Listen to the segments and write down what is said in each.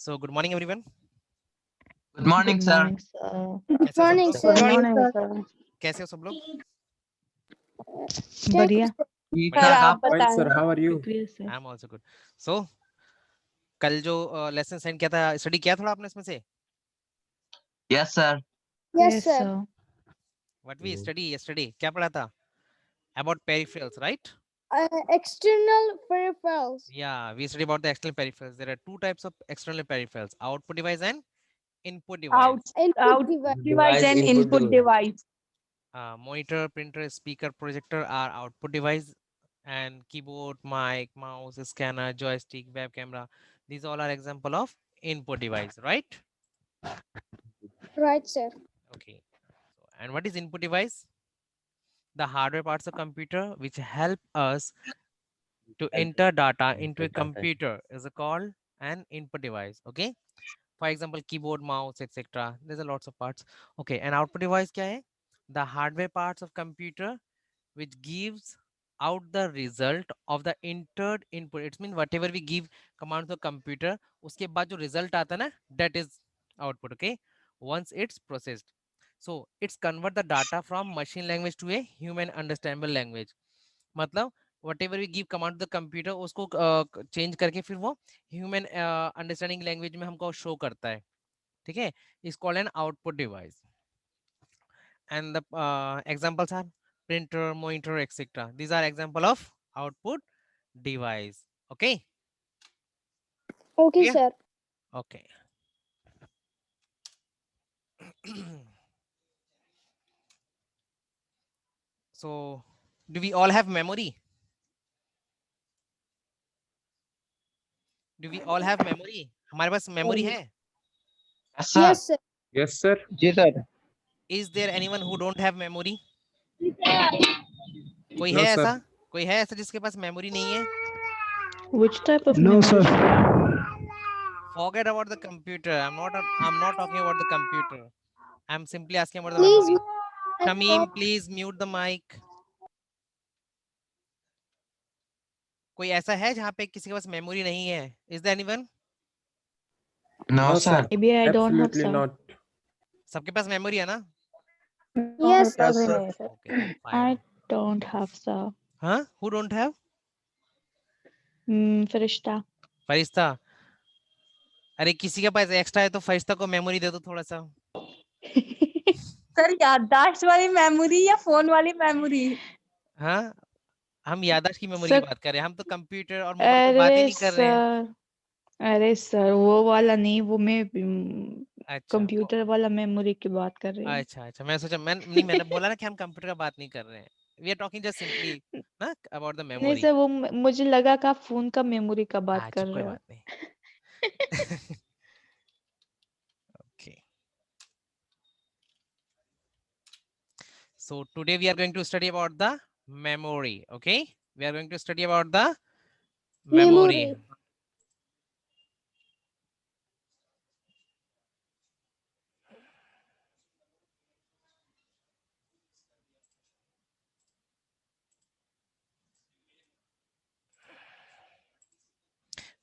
So good morning everyone. Good morning, Good sir. morning, sir. कैसे हो सब morning, लोग? sir. Good morning, sir. कैसे हो सब लोग? बढ़िया। ठीक बढ़िया। ठाक, आप Fine, बताएं। sir. How are you? शुक्रिया sir. I am also good. So कल जो लेसन सेंड किया था, स्टडी किया थोड़ा आपने इसमें से? Yes, sir. Yes, sir. What we study yesterday? क्या पढ़ा था? About peripherals, right? External peripherals. Yeah, we study about the external peripherals. There are two types of external peripherals: output device and input device. Input device. Device and input device. Monitor, printer, speaker, projector are output device, and keyboard, mic, mouse, scanner, joystick, web camera. These all are example of input device, right? Right, sir. Okay. So, and what is input device? The hardware parts of computer which help us to enter data into a computer is called an input device. Okay. For example, keyboard, mouse, etc. There's a lots of parts. Okay. And output device kya hai? The hardware parts of computer which gives out the result of the entered input. It means whatever we give command to the computer, uske baad jo result aata na, that is output. Okay. Once it's processed. So it's convert the data from machine language to a human understandable language. मतलब whatever we give command to the computer, उसको change करके फिर वो human understanding language में हमको show करता है. ठीक है? Is called an output device. And the examples are printer, monitor, etc. These are example of output device. Okay. Okay, Yeah. sir. Okay. So do we all have memory? Do we all have memory? हमारे पास memory है? Yes, sir. Yes, sir. Yes, sir. जी sir. Is there anyone who don't have memory? कोई No, है sir. ऐसा? कोई है ऐसा जिसके पास memory नहीं है? Which type of No, memory? sir. Forget about the computer. I'm not talking about the computer. I'm simply asking about the Please. memory. Shamim, please mute the mic. कोई ऐसा है जहाँ पे किसी के पास मेमोरी नहीं है? Is there anyone? No, No, sir. sir. Maybe I don't have Absolutely sir. not. सबके पास मेमोरी है ना? Yes, sir. Yes, sir. Okay, then I fine. don't have sir. हाँ? Who don't have? फरिश्ता। फरिश्ता. अरे किसी के पास एक्स्ट्रा है तो फरिश्ता को मेमोरी दे दो थोड़ा सा. सर याददाश्त वाली मेमोरी या फोन वाली मेमोरी? हाँ? हम याददाश्त की मेमोरी की सर बात कर रहे हैं. हम तो कंप्यूटर और मोबाइल की बात ही अरे नहीं कर रहे हैं. सर, अरे सर वो वाला नहीं, वो मैं अच्छा. कंप्यूटर वाला मेमोरी की बात कर रही हूँ। अच्छा अच्छा, मैं सोचा मैंने बोला ना कि हम कंप्यूटर का बात नहीं कर रहे हैं. We are talking just simply ना अबाउट द नहीं मेमोरी. सर, वो मुझे लगा कि आप फोन का मेमोरी का बात अच्छा, कर कोई रहे हो। बात नहीं. Okay. So today we are going to study about the memory. Okay, we are going to study about the memory.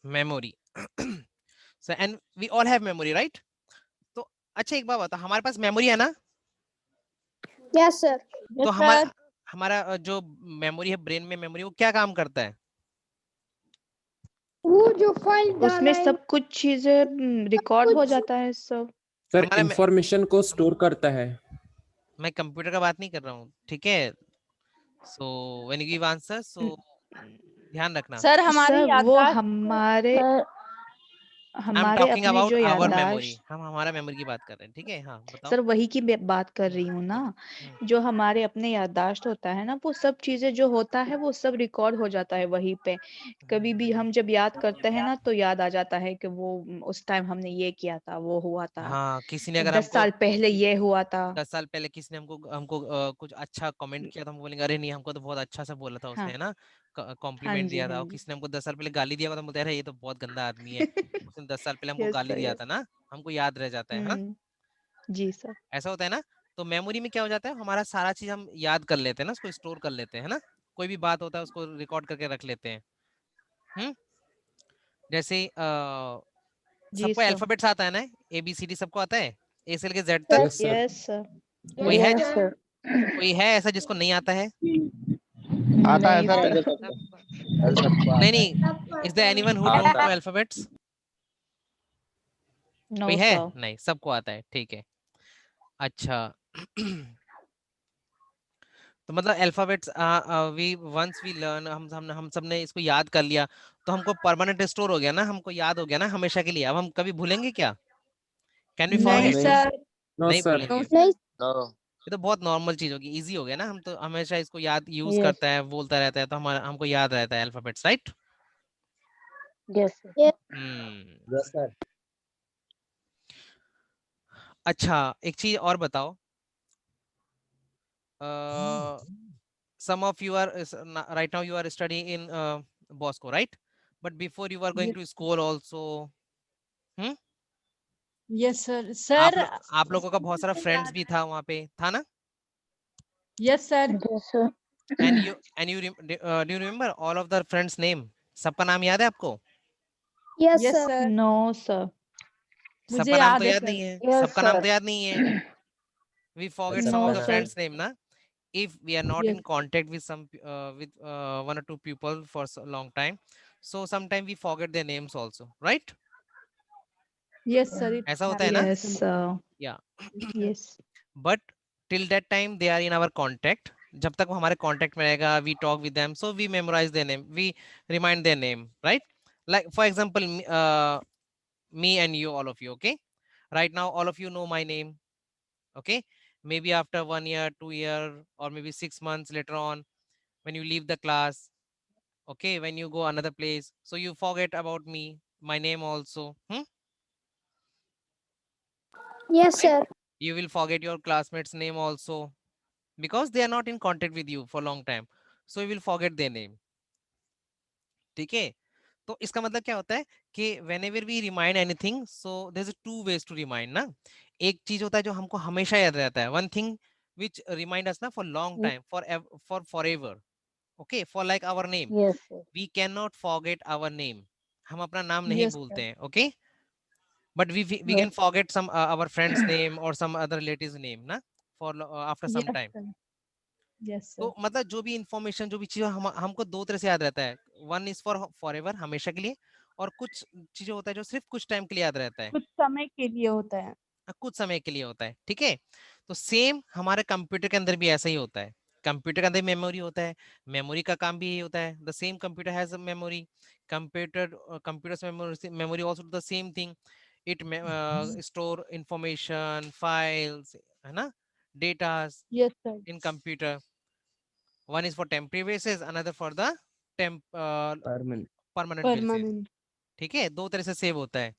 Memory. Memory. So and we all have memory, right? तो अच्छा एक बात बता, हमारे पास मेमोरी है ना? Yes, sir. तो हमारा जो मेमोरी है, ब्रेन में मेमोरी, वो क्या काम करता है? वो जो फाइल उसमें सब कुछ चीजें रिकॉर्ड हो जाता है सब। सर हमारा इंफॉर्मेशन को स्टोर करता है. मैं कंप्यूटर का बात नहीं कर रहा हूँ, ठीक है? So when you give answer, so ध्यान रखना. सर हमारी सर वो याददाश्त हमारे आई एम हमारे टॉकिंग अपने अबाउट जो आवर मेमोरी. याददाश्त, हम हमारा मेमोरी की बात कर रहे हैं, ठीक है? हाँ बताओ. सर वही की बात कर रही हूँ ना। जो हमारे अपने याददाश्त होता है ना, वो सब चीजें जो होता है वो सब रिकॉर्ड हो जाता है वहीं पे। कभी भी हम जब याद करते हैं ना तो याद आ जाता है कि वो उस टाइम हमने ये किया था, वो हुआ था, हाँ, किसी ने अगर 10 साल पहले ये हुआ था। 10 साल पहले किसी ने हमको कुछ अच्छा कमेंट किया था, हम बोलेंगे अरे नहीं, हमको तो बहुत अच्छा सा बोला था उसने, हाँ है ना? हाँ कॉम्प्लीमेंट जी, दिया था. हाँ और जी। किसी ने हमको 10 साल पहले गाली दिया था, हम बोलते हैं अरे ये तो बहुत गंदा आदमी है, उसने 10 साल पहले हमको यस गाली सर, दिया यस। था ना. हमको याद रह जाता है ना? जी सर। ऐसा होता है ना? तो मेमोरी में क्या हो जाता है, हमारा सारा चीज हम याद कर लेते हैं ना, उसको स्टोर कर लेते हैं, है ना? कोई भी बात होता है उसको रिकॉर्ड करके रख लेते हैं. जैसे जी सबको सर। अल्फाबेट्स आता है ना, ABCD सबको आता है, A से लेके Z Sir. तक? Yes sir. Yes sir. कोई है Yes, sir. कोई है ऐसा जिसको नहीं आता है? आता है नहीं सर, सर। नहीं नहीं, is there anyone who don't know alphabets? No कोई है? सर। नहीं, सबको आता है, ठीक है। अच्छा तो मतलब alphabets we once we learn, हम सब ने इसको याद कर लिया तो हमको परमानेंट स्टोर हो गया ना, हमको याद हो गया ना हमेशा के लिए। अब हम कभी भूलेंगे क्या? कैन वी नहीं फॉरगेट? सर। नो नहीं सर। भूलेंगे। नहीं. ये तो बहुत नॉर्मल चीज होगी, इजी हो गया ना, हम तो हमेशा इसको याद यूज यस। करता है, बोलता रहता है तो हमारा हमको याद रहता है अल्फाबेट्स, राइट? यस। हम्म। अच्छा एक चीज और बताओ, some of you are right now you are studying in Bosco, right? But before you are going Yes. to school also, hmm? Yes sir. Sir आप लोगों का बहुत सारा फ्रेंड्स भी था वहाँ पे, था ना? Yes sir. Yes sir. and you do you remember all of the friends name? सबका नाम याद है आपको? Yes, yes sir. Sir. No sir. मुझे सबका नाम तो याद है याद सर। नहीं है, यस सबका नाम सर। तो याद नहीं है। We forget some no of the sir. friends name ना, if we are not Yes. in contact with some with one or two people for so long time, so sometime we forget their names also, right? Yes sir. ऐसा होता है ना? Yes sir. Yeah. Yes. But till that time they are in our contact, जब तक वो हमारे contact में रहेगा, we talk with them, so we memorize their name, we remind their name, right? Like for example me and you, all of you, okay? Right now all of you know my name, okay? Maybe after 1 year, 2 year, or maybe 6 months later on, when you leave the class, okay, when you go another place, so you forget about me, my name also, Yes, right? sir. You will forget your classmates name also, because they are not in contact with you for long time, so you will forget their name, ठीक है? तो इसका मतलब क्या होता है कि whenever we remind anything, so there's a two ways to remind ना। एक चीज होता है जो हमको हमेशा याद रहता है, one thing which remind us ना for long time, for forever, okay, for like our name, yes. we cannot forget our name, हम अपना नाम नहीं यस भूलते सर। हैं, okay? But we can forget some our friend's name or some other relative's name ना, for after some yes time। Sir. Yes तो sir. मतलब जो भी इंफॉर्मेशन, जो भी चीज हमको दो तरह से याद रहता है, वन इज फॉर फॉरएवर, हमेशा के लिए, और कुछ चीजें होता है जो सिर्फ कुछ टाइम के लिए याद रहता है, कुछ समय के लिए होता है। कुछ समय के लिए होता है, ठीक है? तो सेम हमारे कंप्यूटर के अंदर भी ऐसा ही होता है। कंप्यूटर के अंदर मेमोरी होता है, मेमोरी का काम भी यही होता है, the same computer has a memory, computers memory also the same thing, it store information, files, है ना, datas yes sir. In computer. One is for temporary basis, another for the permanent. permanent basis, permanent. ठीक है? दो तरह से save होता है,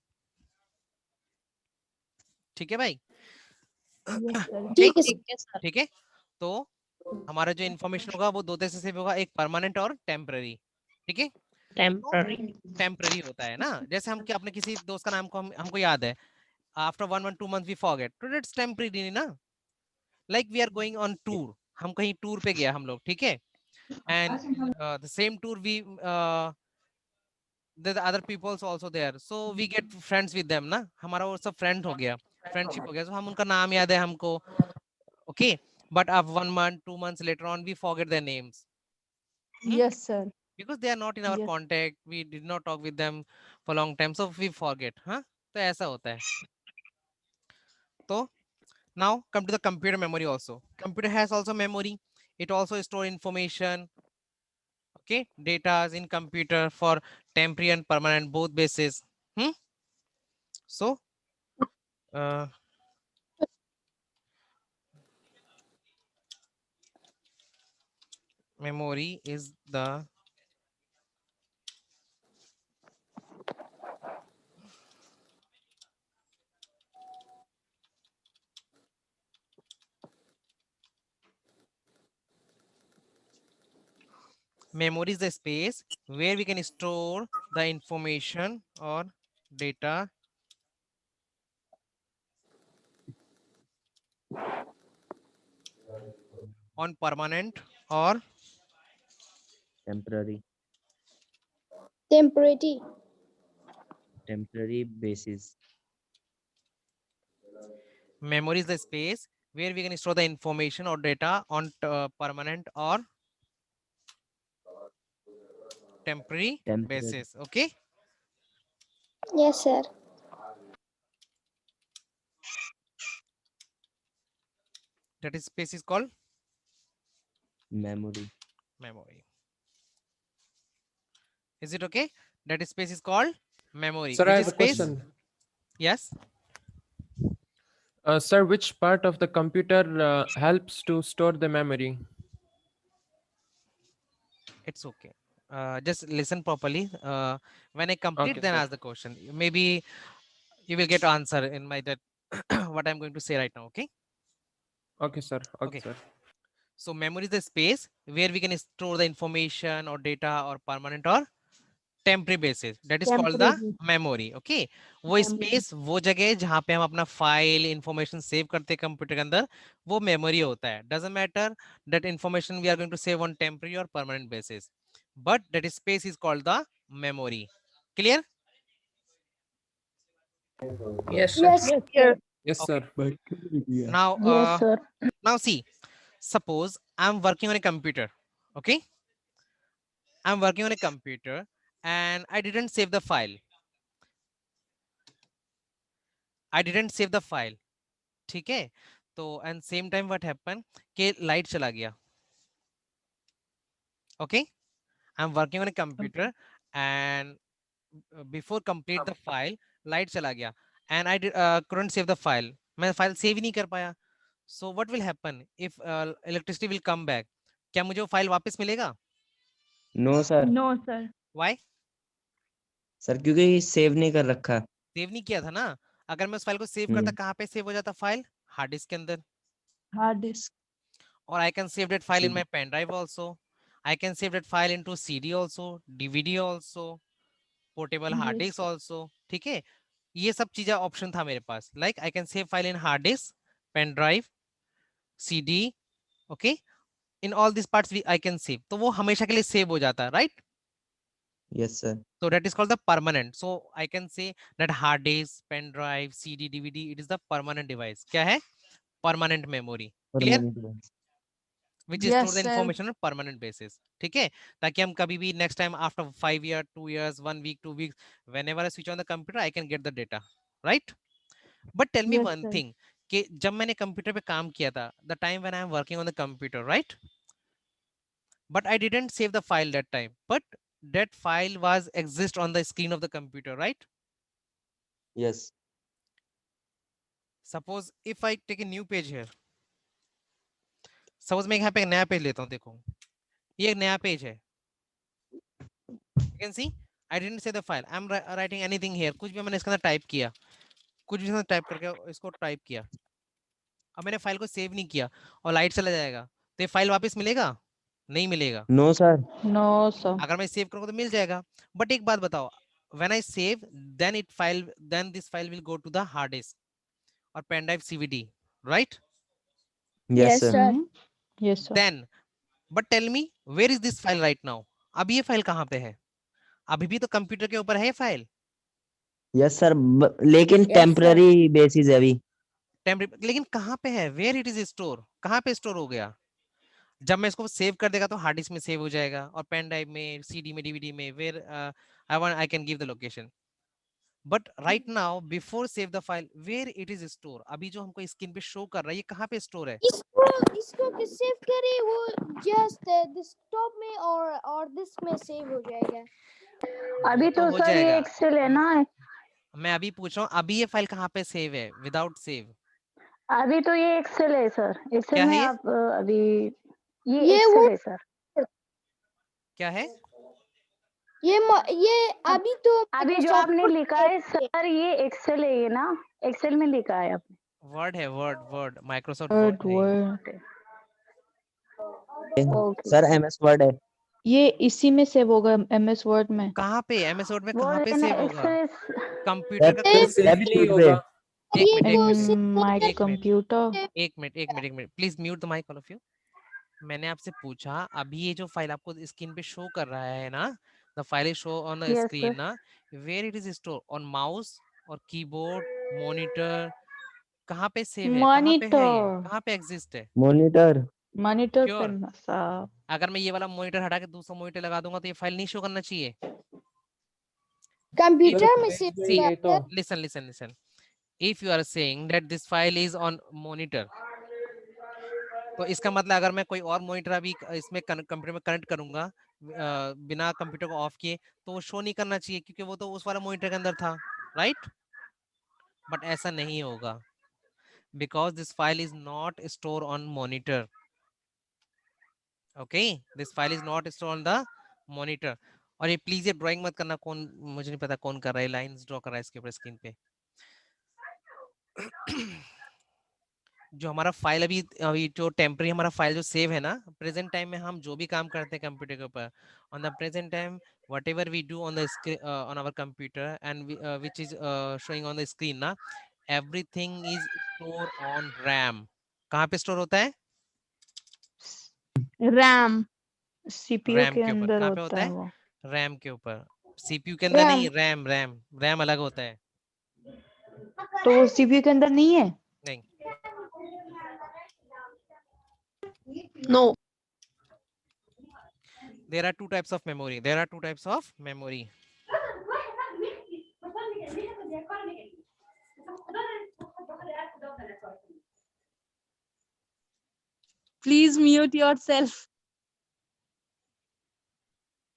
ठीक है भाई? Yes sir. ठीक, ठीक है सर. ठीक है। तो हमारा जो इन्फॉर्मेशन होगा वो दो तरह से सेव होगा, एक परमानेंट और टेम्पररी, ठीक है? टेम्पररी, टेम्पररी होता है ना, जैसे हम क्या, अपने किसी दोस्त का नाम को हमको याद है, after 1 month 2 months we forget, तो दैट्स टेम्पररी ना। Like we are going on tour, हम कहीं टूर पे गया हम लोग, ठीक है? And the same tour we the other people's also there, so we get friends with them ना, हमारा वो सब फ्रेंड हो गया, फ्रेंडशिप हो गया, so हम उनका नाम याद है हमको, okay? But after 1 month 2 months later on we forget their names, yes sir. because they are not in our Yes. contact, we did not talk with them for long time, so we forget, हाँ? तो ऐसा होता है। तो now come to the computer memory also. Computer has also memory, it also store information, okay, data in computer for temporary and permanent both basis, so memory is the memory is the space where we can store the information or data on permanent or temporary. Temporary. temporary basis. Memory is the space where we can store the information or data on permanent or temporary basis. Okay. Yes, sir. That is space is called Memory. memory. Is it okay? That is space is called memory. Sir, Which I is have a space? question. Yes. Sir, which part of the computer helps to store the memory? It's okay. Just listen properly. When I complete, Okay, then sir. ask the question. Maybe you will get answer in my that what I'm going to say right now. Okay. Okay, sir. Okay, Okay. sir. So memory is the space where we can store the information or data or permanent or temporary basis. That is called the Temporary. memory. Okay. वो space वो जगह है जहाँ पे हम अपना file information save करते हैं कंप्यूटर के अंदर, वो मेमोरी होता है. Doesn't matter that information we are going to save on temporary or permanent basis, but that space is called the memory. Clear? Yes, sir. Yes, Yes, sir. sir. Yes, Okay. sir. Now, Yes, sir. now see, suppose I'm working on a computer. Okay. I'm working on a computer and I didn't save the file. I didn't save the file. ठीक है. तो and same time what happened कि light चला गया. Okay. I'm working on a computer and before complete the file light चला गया and I couldn't save the file. मैं file save ही नहीं कर पाया. So what will happen if electricity will come back? क्या मुझे वो file वापस मिलेगा? No, sir. No, sir. Why? Sir क्योंकि सेव नहीं कर रखा. सेव नहीं किया था ना. अगर मैं उस फाइल को सेव करता कहाँ पे सेव हो जाता फाइल? हार्ड डिस्क के अंदर. Hard disk. Or I can save that file in my pen drive also. I can save that file into CD also, DVD also, portable hard Yes, disk sir. also. ठीक है. ये सब चीजें option था मेरे पास. Like I can save file in hard disk, pen drive, CD. Okay. In all these parts I can save. तो वो हमेशा के लिए सेव हो जाता है, right? Yes, sir. So that is called the permanent. So I can say that hard disk, pen drive, CD, DVD, it is the permanent device. क्या है? Permanent memory. Clear? Which is store Yes, the sir. information on permanent basis. ठीक है. ताकि हम कभी भी next time after 5 years, 2 years, 1 week, 2 weeks, whenever I switch on the computer, I can get the data, right? But tell me Yes, one sir. thing, कि जब मैंने computer पे काम किया था, the time when I am working on the computer, right? But I didn't save the file that time. But that file was exist on the screen of the computer, right? Yes. Suppose if I take a new page here, suppose मैं यहाँ पे एक नया page लेता हूँ. देखो ये एक नया पेज है. You can see I didn't save the file. I'm writing anything here. कुछ भी मैंने इसके अंदर टाइप किया, कुछ भी इसके अंदर टाइप करके इसको टाइप किया. अब मैंने फाइल को सेव नहीं किया और लाइट चला जाएगा तो ये फाइल वापस मिलेगा? नहीं मिलेगा. No, sir. No, sir. अगर मैं सेव करूँगा तो मिल जाएगा. बट एक बात बताओ, when I save, then this file will go to the hard disk or pen drive CVD, right? Yes, sir. Mhm. Yes, sir. Then, but tell me, where is this file right now? अभी ये file कहाँ पे है? अभी भी तो computer के ऊपर है फाइल. Yes, sir. लेकिन Yes, sir. temporary basis है अभी. टेम्परेरी, लेकिन कहाँ पे है? Where it is store? कहाँ पे स्टोर हो गया? जब मैं इसको सेव कर देगा तो हार्ड डिस्क में सेव हो जाएगा और पेन ड्राइव में, सीडी में, डीवीडी में, where I can give the location. But right now before save the file, where it is store? अभी जो हमको स्क्रीन पे शो कर रहा है ये कहाँ पे स्टोर है? इसको सेव करे वो जस्ट डेस्कटॉप में और डिस्क में सेव हो जाएगा. अभी वो तो हो सर ये जाएगा. एक्सेल है ना. मैं अभी पूछ रहा हूँ अभी ये फाइल कहाँ पे सेव है विदाउट सेव? अभी तो ये एक्सेल है सर. क्या एक्सेल है में ये? आप अभी ये ये एक्सेल वो है सर. क्या है? ये अभी तो अभी जो Microsoft आपने Word लिखा है. है सर ये एक्सेल है ये ना. एक्सेल में लिखा है आपने. वर्ड है, वर्ड माइक्रोसॉफ्ट वर्ड है ये. ओके. सर MS Word है. ये इसी में सेव होगा MS वर्ड में. कहाँ पे? एमएस वर्ड में वो कहाँ पे है ना सेव होगा? एक्सेल. कंप्यूटर का सर सेव ही नहीं होगा. एक मिनट, एक इन मिनट, माय एक मिनट, कंप्यूटर. एक मिनट, एक मिनट, एक minute. Please mute the mic all of you. मैंने आपसे पूछा अभी ये जो फाइल आपको स्क्रीन पे शो कर रहा है ना, the file is show on the yes screen sir. ना, where it is stored, on mouse or keyboard, monitor, कहाँ पे सेव है, कहाँ पे है, ये मॉनिटर कहाँ पे एग्जिस्ट है? मॉनिटर। मॉनिटर पे श्योर? साहब। अगर मैं ये वाला मॉनिटर हटा के दूसरा मॉनिटर लगा दूंगा तो ये फाइल नहीं शो करना चाहिए? कंप्यूटर में फिर सेव भी होता ये है तो sir. listen. If you are saying that this file is on monitor, तो इसका मतलब अगर मैं कोई और मॉनिटर अभी इसमें कंप्यूटर में कनेक्ट करूंगा बिना कंप्यूटर को ऑफ किए, तो वो शो नहीं करना चाहिए क्योंकि वो तो उस वाला मॉनिटर के अंदर था, राइट? बट ऐसा नहीं होगा, because this file is not stored on monitor. Okay, this file is not stored on the monitor. और ये प्लीज ये ड्राइंग मत करना, कौन, मुझे नहीं पता कौन कर रहा है, लाइंस ड्रॉ कर रहा है इसके ऊपर स्क्रीन पे। जो हमारा फाइल अभी जो टेम्पररी हमारा फाइल जो सेव है ना, प्रेजेंट टाइम में हम जो भी काम करते हैं कंप्यूटर के ऊपर, on the present time whatever we do on the on our computer and which is showing on the screen ना, everything is store on RAM. कहाँ पे स्टोर होता है? रैम। सीपीयू रैम के के ऊपर। अंदर कहाँ पे होता होता है है? वो। रैम के ऊपर। सीपीयू के अंदर रैम नहीं, रैम रैम रैम अलग होता है। तो वो सीपीयू के अंदर नहीं है? नहीं, no. there are two types of memory, there are two types of memory. Please mute yourself.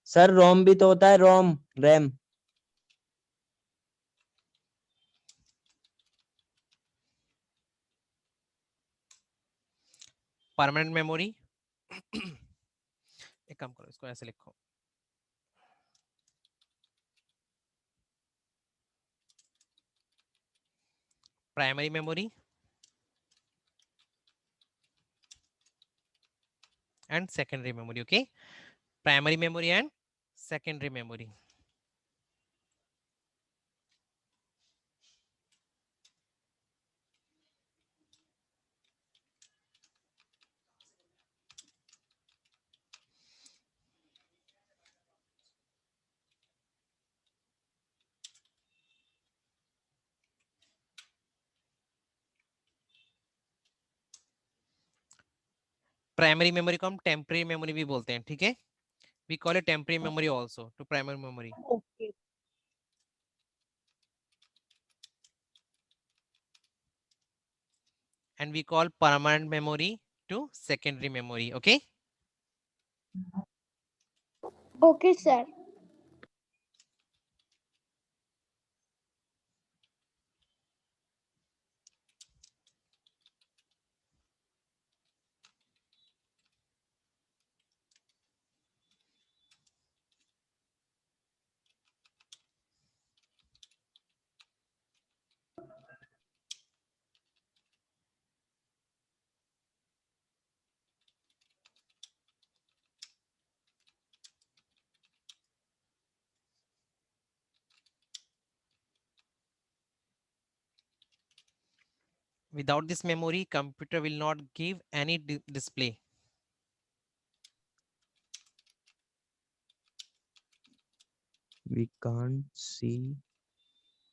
Sir ROM भी तो होता है, रोम, रैम। परमानेंट मेमोरी एक काम करो, इसको ऐसे लिखो, primary memory and secondary memory. Okay, primary memory and secondary memory. Primary memory को हम टेम्पररी मेमोरी भी बोलते हैं, ठीक है? We call it temporary memory also to primary memory, okay. and we call permanent memory to secondary memory. Okay, okay sir. without this memory computer will not give any display. We can't see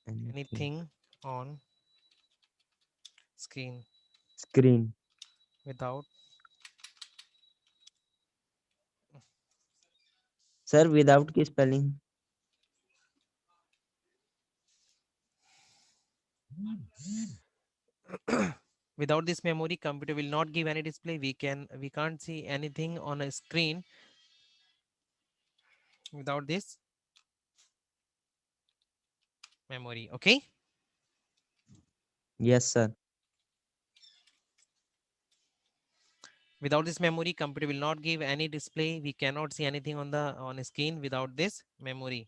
anything. Anything on screen Screen. without sir without की spelling? without this memory computer will not give any display, we can't see anything on a screen without this memory. Okay, Yes sir. without this memory computer will not give any display, we cannot see anything on a screen without this memory.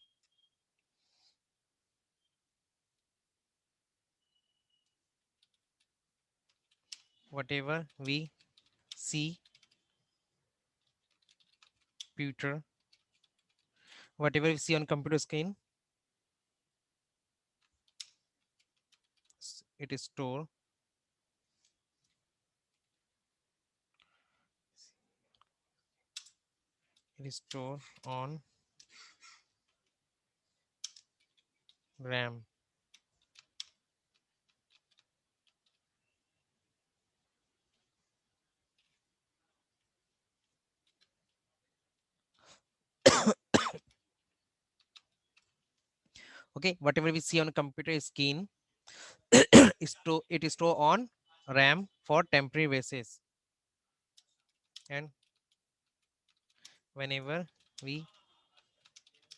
Whatever we see computer, whatever we see on computer screen, it is stored on RAM. Okay, whatever we see on a computer screen it is stored on RAM for temporary basis, and whenever we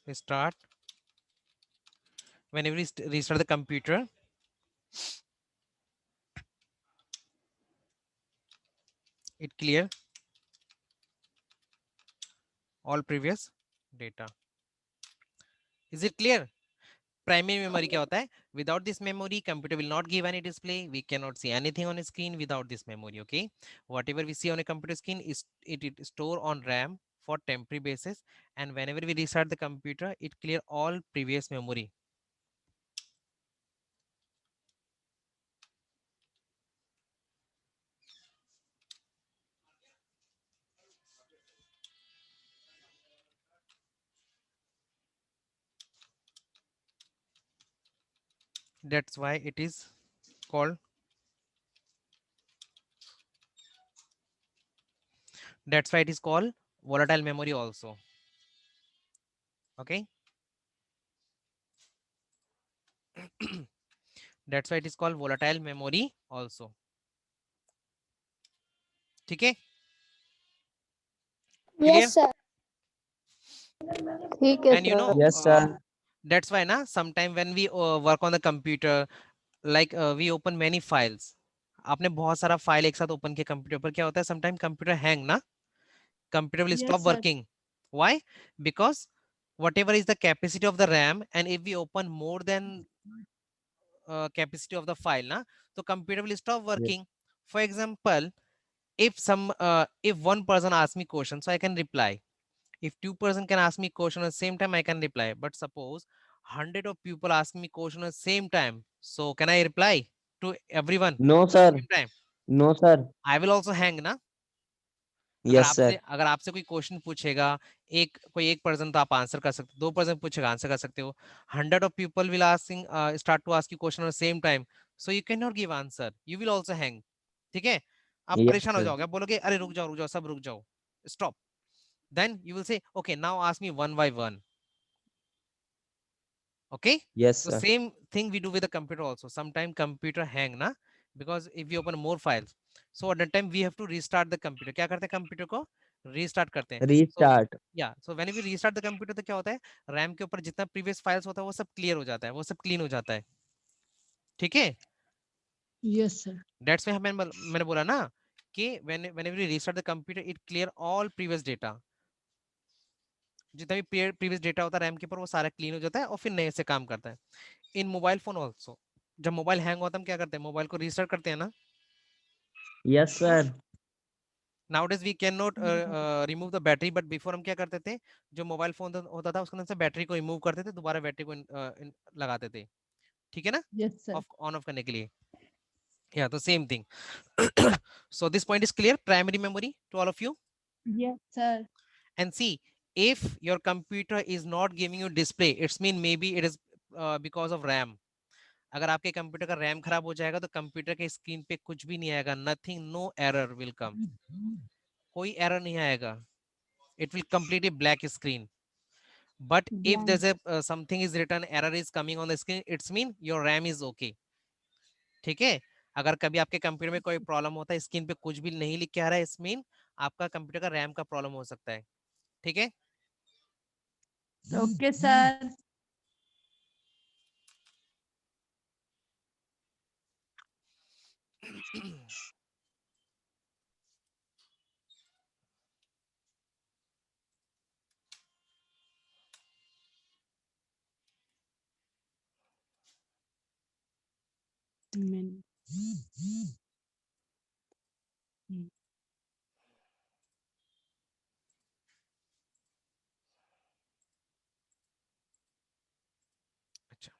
restart restart the computer, it clear all previous data. Is it clear? Primary memory क्या होता है? Without this memory, computer will not give any display. We cannot see anything on a screen without this memory. Okay, whatever we see on a computer screen is it store on RAM for temporary basis, and whenever we restart the computer, it clear all previous memory. That's why it is called. That's why it is called volatile memory also. Okay. That's why it is called volatile memory also. ठीक है? Clear? Yes, sir. ठीक है And you know, Yes, sir. that's why na sometime when we work on the computer, like we open many files. आपने बहुत सारा file एक साथ open किया कंप्यूटर पर, क्या होता है समटाइम कंप्यूटर हैंग ना, computer will Yes, stop sir. working. Why? Because whatever is the capacity of the RAM, and if we open more than capacity of the file na, so computer will stop working. For example, if one person asks me question, so I can reply. If two person can ask me question at the same time, I can reply. But suppose 100 of people ask me question at the same time, so can I reply to everyone No, sir. same time? No, sir. I will also hang na. Yes, sir. अगर आपसे कोई question पूछेगा, कोई एक person तो आप answer कर सकते हो, दो पर्सन पूछेगा आंसर कर सकते हो, 100 of people will start to ask you question at the same time, so you cannot give answer, you will also hang. ठीक है? आप Yes, परेशान हो sir. जाओगे, आप बोलोगे अरे रुक जाओ सब रुक जाओ, stop. Then you will say okay, now ask me one by one. Okay, Yes, so sir. same thing we do with the computer also. Sometime computer hang na, because if we open more files, so at that time we have to restart the computer. क्या करते हैं computer को restart करते हैं. So Restart. yeah, so when we restart the computer तो क्या होता है, रैम के ऊपर जितना प्रीवियस फाइल्स होता है वो सब क्लियर हो जाता है, वो सब क्लीन हो जाता है. ठीक है? Yes, sir. That's why मैंने बोला ना कि whenever we restart the computer, it clear all previous data. जितना भी प्रीवियस डेटा होता है रैम के ऊपर वो सारा क्लीन हो जाता है और फिर नए से काम करता है. इन मोबाइल फोन ऑल्सो, जब मोबाइल हैंग होता है हम क्या करते हैं, मोबाइल को रीस्टार्ट करते हैं ना. Yes, sir. Nowadays we can not remove the battery, but before हम क्या करते थे, जो मोबाइल फोन होता था उसके अंदर से बैटरी को रिमूव करते थे, दोबारा बैटरी को लगाते थे. ठीक है ना, Yes, sir. Of on off करने के लिए. या तो same thing. So this point is clear, primary memory to all of you. Yes, sir. And see, if your computer is not giving you display, it's mean maybe it is because of RAM. अगर आपके computer का RAM खराब हो जाएगा तो computer के screen पे कुछ भी नहीं आएगा, nothing, no error will come, कोई एरर नहीं आएगा, it will completely black screen. But if Blank. there's a something is written, error is coming on the screen, it's mean your RAM is okay. ठीक है? अगर कभी आपके computer में कोई प्रॉब्लम होता है, स्क्रीन पे कुछ भी नहीं लिख के आ रहा है, इट्स मीन आपका कंप्यूटर का रैम का प्रॉब्लम हो सकता है. ठीक है? Okay, sir. Amen. अच्छा,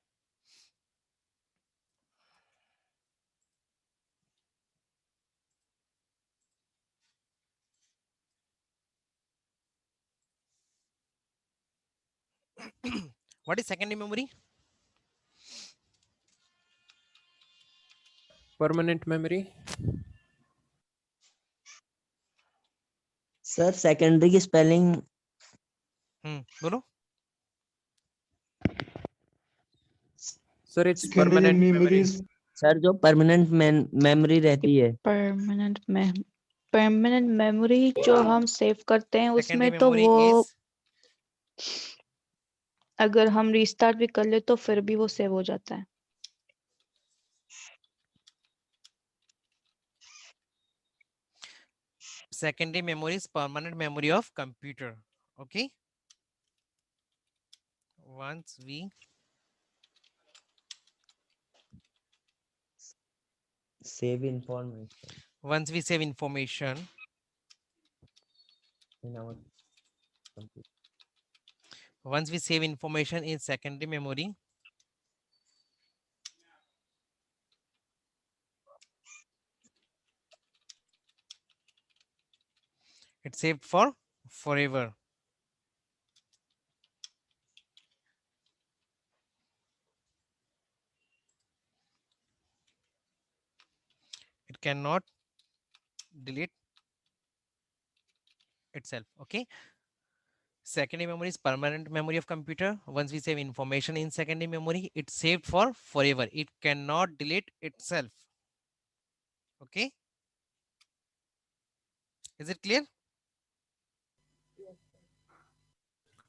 what is secondary memory? permanent memory. Sir secondary की स्पेलिंग बोलो। Sir, it's Secondary permanent memory. memories. Sir जो परमानेंट मेमोरी रहती है परमानेंट मेमोरी जो हम सेव करते हैं सेकेंडरी उसमें तो मेमोरी वो इज अगर हम रिस्टार्ट भी कर ले तो फिर भी वो सेव हो जाता है। secondary memory is permanent memory of computer. Okay, once we save information save information in our computer. once we save information in secondary memory, it's saved for forever. It cannot delete itself. Okay, secondary memory is permanent memory of computer. Once we save information in secondary memory, it's saved for forever. It cannot delete itself. Okay, is it clear?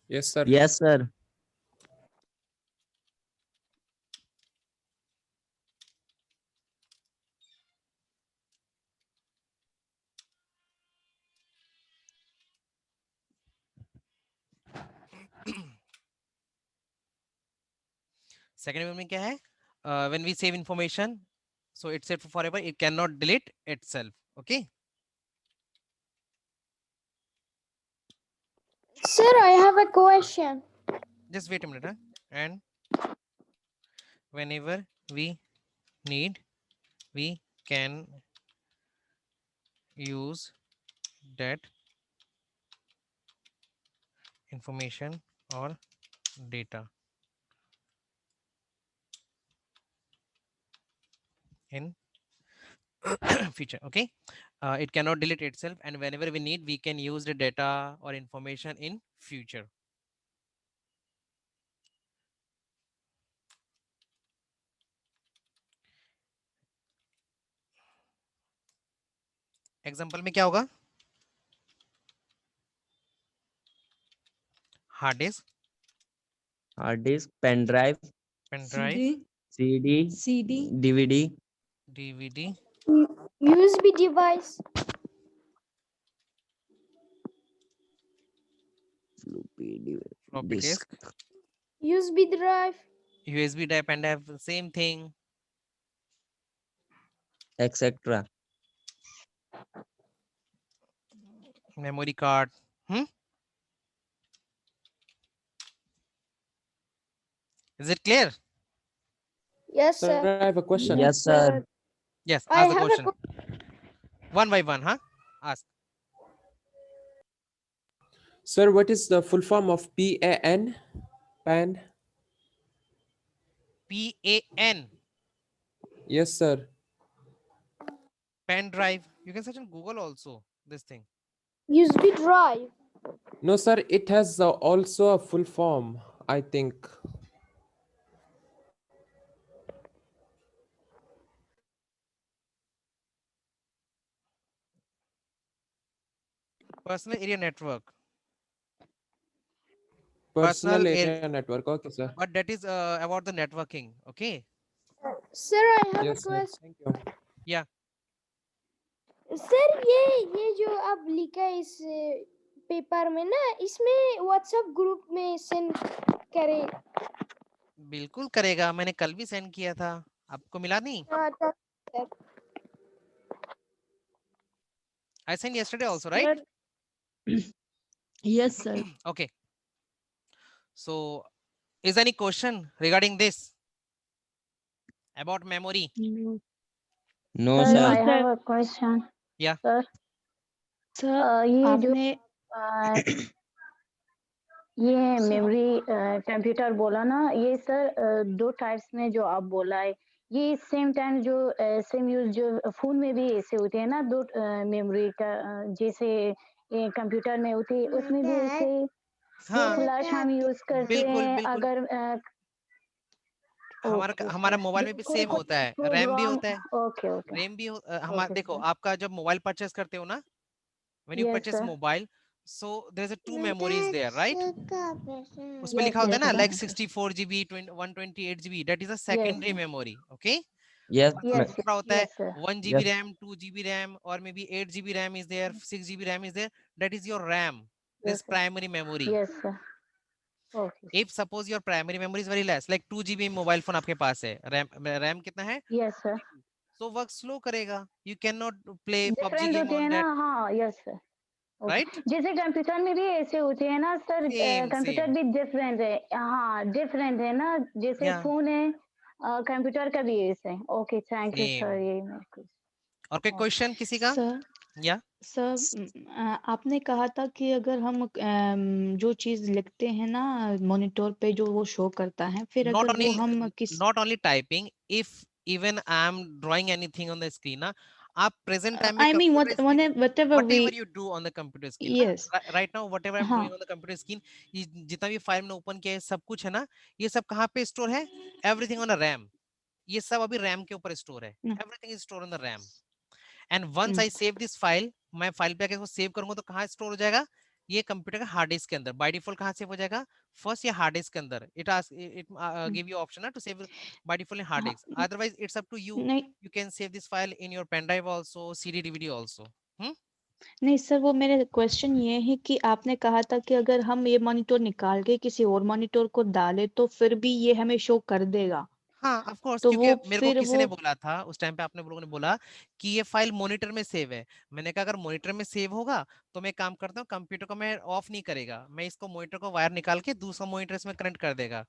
Yes, sir. Yes sir. Secondary memory क्या है? When we save information, so it's saved for forever. It cannot delete itself. Okay. Sir, I have a question. Just wait a minute. Huh? And whenever we need, we can use that information or data in future. Okay, it cannot delete itself, and whenever we need, we can use the data or information in future. Example में क्या होगा? Hard disk, pen drive, pen drive, CD, DVD, DVD, USB device. Floppy disk, USB drive. USB drive, pen drive, same thing. Etcetera. Memory card. Is it clear? Yes, Sir, sir. I have a question. Yes sir. Yes, I ask the have a question. One by one, huh? Ask. Sir, what is the full form of PAN? PAN? PAN, Yes, sir. pen drive. You can search on Google also, this thing. USB drive. No, sir, it has also a full form, I think. Personal area network. Personal Personal area network. Okay, sir. But that is about the networking. Okay. Sir, I have a Yes, sir. question. Thank you. Yeah. Sir ये जो आप लिखा है इस paper में ना, इसमें WhatsApp group में सेंड करे। बिल्कुल करेगा, मैंने कल भी सेंड किया था, आपको मिला नहीं? हाँ sir. I sent yesterday also, right? Yes, sir. Okay. So, is any question regarding this about memory? No. No No, सर। sir. have a question. Yeah. Sir, sir ये जो आपने ये मेमोरी कंप्यूटर बोला ना, ये सर दो टाइप्स में जो आप बोला है, ये सेम टाइम जो सेम यूज जो फोन में भी ऐसे होते हैं ना, दो मेमोरी का जैसे कंप्यूटर में होती है, उसमें भी ऐसे हाँ फ्लैश हम यूज करते बिल्कुल हैं। बिल्कुल अगर ओके हमारा सर, मोबाइल में भी सेम होता है, फॉर रैम भी रॉम, होता है, ओके ओके रैम भी हमारा ओके देखो, सर, आपका जब मोबाइल परचेस करते हो ना, when you yes purchase sir, mobile, so there's a two memories there, right? उसमें यस लिखा होता है यस ना sir, like 64 GB 128 GB, that is a yes secondary memory, okay? Yes, और यस दूसरा होता है yes sir, 1 GB yes, RAM, 2 GB RAM, or maybe 8 GB RAM is there, 6 GB RAM is there, that is your RAM, this yes sir, primary memory. Yes sir, okay If suppose your primary memory is very less, like 2 GB mobile phone आपके पास है, RAM कितना है, yes sir, so work slow करेगा, you cannot play PUBG different game होते on हैं ना, that, हाँ yes sir, right? Okay. जैसे कंप्यूटर में भी ऐसे होते हैं ना सर, Same कंप्यूटर same, भी डिफरेंट है, हाँ डिफरेंट है ना, जैसे yeah, फोन है, कंप्यूटर का भी ऐसे है। Okay, thank you sir, same. ये मेरे को और कोई ओके। क्वेश्चन किसी का? सर या सर आपने कहा था कि अगर हम जो चीज लिखते हैं ना मॉनिटर पे जो वो शो करता है, फिर not अगर वो only हम किस not only typing, if even I am drawing anything on the screen ना, आप present time में I mean computer screen, whatever we, whatever you do on the computer screen ना, yes, right now whatever I'm हाँ doing on the computer screen, ये जितना भी file मैंने open किया है सब कुछ है ना, ये सब कहाँ पे स्टोर है, everything on a RAM, ये सब अभी रैम के ऊपर स्टोर है, न- everything is stored on the RAM, and once hmm, I save this file, मैं फाइल पे आके इसको सेव करूंगा तो कहाँ स्टोर हो जाएगा, ये कंप्यूटर का हार्ड डिस्क के अंदर बाय डिफॉल्ट कहाँ सेव हो जाएगा, फर्स्ट या हार्ड डिस्क के अंदर, it hmm, give you option ना to save by default in hard हाँ disk, otherwise it's up to you, नहीं you can save this file in your pen drive also, CD DVD also. नहीं sir, वो मेरे question ये है कि आपने कहा था कि अगर हम ये मॉनिटर निकाल के किसी और मॉनिटर को डालें तो फिर भी ये हमें शो कर देगा, हाँ ऑफ कोर्स, तो क्योंकि वो मेरे को फिर किसी वो ने बोला था उस टाइम पे, आपने लोगों ने बोला कि ये फाइल मॉनिटर में सेव है, मैंने कहा अगर मॉनिटर में सेव होगा तो मैं एक काम करता हूँ, कंप्यूटर को मैं ऑफ नहीं करेगा, मैं इसको मॉनिटर को वायर निकाल के दूसरा मॉनिटर इसमें कनेक्ट कर देगा,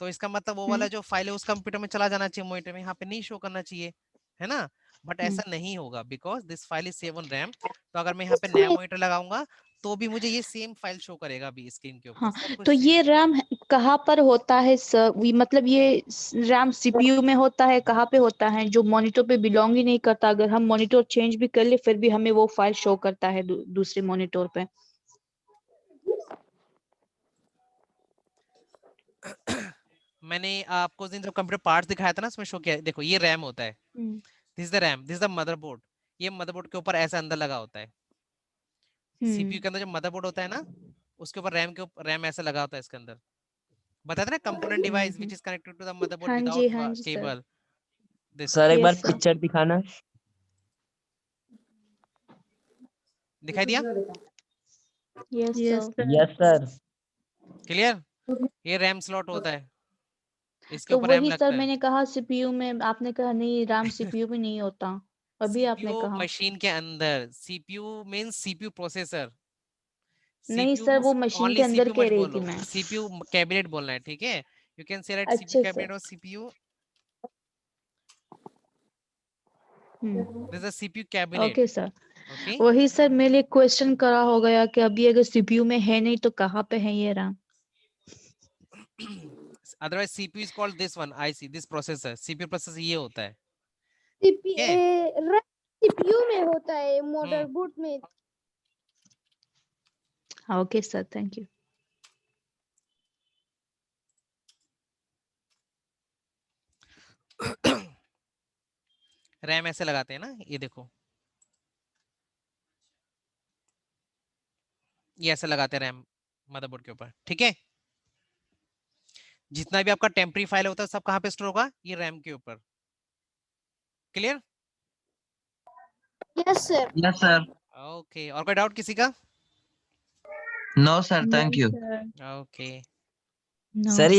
तो इसका मतलब वो वाला हम्म, जो फाइल है उस कंप्यूटर में चला जाना चाहिए, मॉनिटर में यहाँ पे नहीं शो करना चाहिए, है ना, बट हम्म, ऐसा नहीं होगा because this file is save on RAM, तो अगर मैं यहाँ पे नया मॉनिटर लगाऊंगा तो भी मुझे ये सेम फाइल शो करेगा अभी स्क्रीन के ऊपर, हाँ सब कुछ तो सेम। ये रैम कहाँ पर होता है सर, मतलब ये रैम सीपीयू में होता है, कहाँ पे होता है, जो मॉनिटर पे बिलोंग ही नहीं करता, अगर हम मॉनिटर चेंज भी कर ले फिर भी हमें वो फाइल शो करता है दूसरे मॉनिटर पे। मैंने आपको उस दिन जब कंप्यूटर पार्ट्स दिखाया था ना, उसमें शो किया है, देखो ये रैम होता है, this is the RAM, this is the motherboard, ये मदरबोर्ड के ऊपर ऐसा अंदर लगा होता है, सीपीयू के अंदर जो मदरबोर्ड होता है ना, उसके ऊपर रैम के ऊपर रैम ऐसा लगा होता है इसके अंदर, बताते ना component device which is connected to the motherboard without हाँ जी sir, cable, this sir one, एक बार यस सर, पिक्चर दिखाना। दिखाई दिया, yes Yes, sir. sir. Yes sir. Clear, ये रैम स्लॉट होता है, इसके तो ऊपर रैम वही सर लगता है, मैंने कहा सीपीयू में, आपने कहा नहीं रैम सीपीयू में नहीं होता, अभी आपने सीपीयू कहा। मशीन के अंदर, सीपीयू मींस सीपीयू प्रोसेसर, नहीं सीपीयू सर, वो मशीन के ओनली अंदर सीपीयू कह मत रही थी बोलो, मैं। सीपीयू कैबिनेट बोलना है, ठीक है, you can say that CPU अच्छा सर, कैबिनेट और CPU, this is CPU cabinet, okay sir. Okay, वही सर मेरे लिए क्वेश्चन करा हो गया कि अभी अगर सीपीयू में है नहीं तो कहाँ पे है ये RAM. otherwise CPU is called this one, IC, this processor, CPU processor ये होता है, सीपी ठीक है, सीपीयू में होता है, हम्म, मदरबोर्ड में। Okay sir, thank you. RAM ऐसे लगाते हैं ना, ये देखो, ये ऐसे लगाते हैं रैम मदरबोर्ड के ऊपर, ठीक है, जितना भी आपका टेम्पररी फाइल होता है सब कहाँ पे स्टोर होगा, ये रैम के ऊपर, clear, yes sir. Yes, sir. Okay, और कोई डाउट किसी का, No, sir. No, Thank you. sir. Okay, no sir